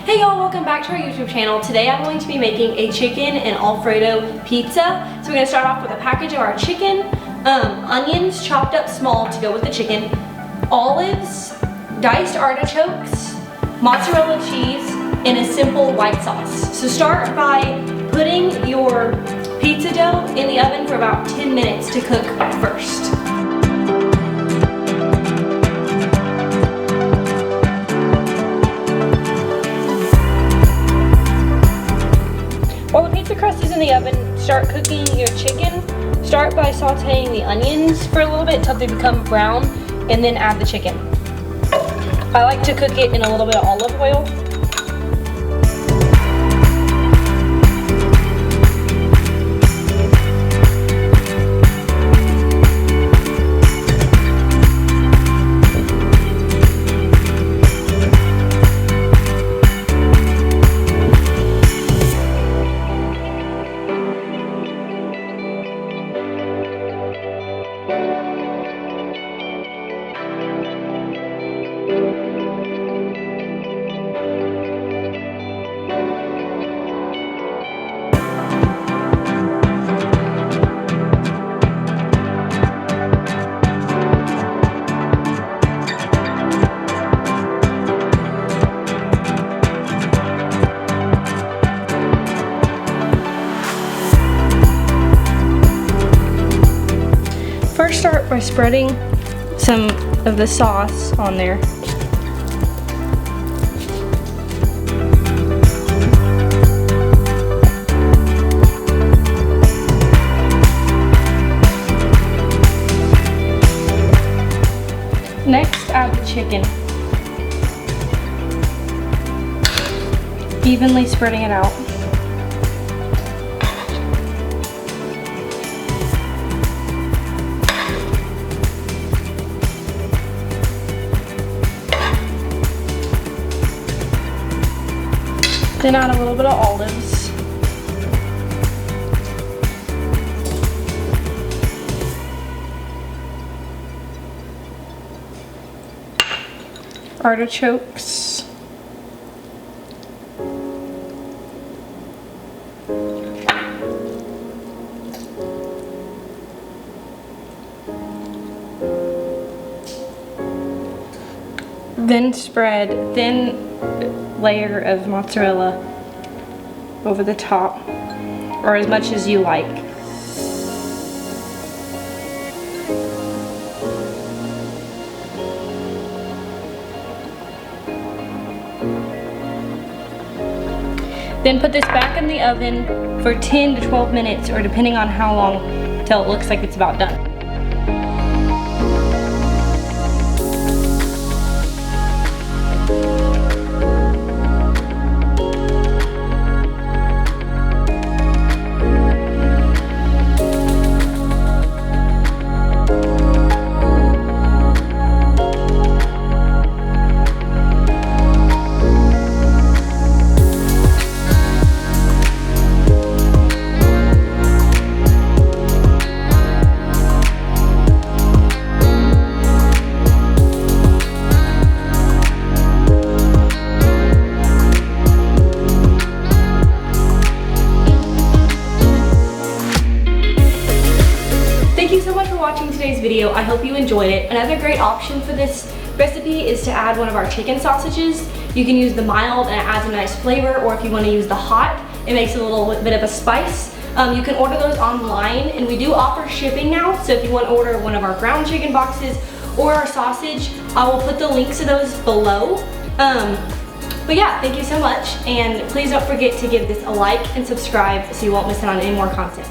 Hey y'all, welcome back to our YouTube channel. Today I'm going to be making a chicken and Alfredo pizza. So we're going to start off with a package of our chicken, onions chopped up small to go with the chicken, olives, diced artichokes, mozzarella cheese, and a simple white sauce. So start by putting your pizza dough in the oven for about 10 minutes to cook first. While the pizza crust is in the oven, start cooking your chicken. Start by sauteing the onions for a little bit until they become brown, and then add the chicken. I like to cook it in a little bit of olive oil. First, start by spreading some of the sauce on there. Next, add the chicken. Evenly spreading it out. Then add a little bit of olives. Artichokes. Then spread thin layer of mozzarella over the top, or as much as you like. Then put this back in the oven for 10 to 12 minutes, or depending on how long, till it looks like it's about done. Thank you so much for watching today's video. I hope you enjoyed it. Another great option for this recipe is to add one of our chicken sausages. You can use the mild and it adds a nice flavor, or if you want to use the hot, it makes a little bit of a spice. You can order those online, and we do offer shipping now, so if you want to order one of our ground chicken boxes or our sausage, I will put the links to those below. But yeah, thank you so much, and please don't forget to give this a like and subscribe so you won't miss out on any more content.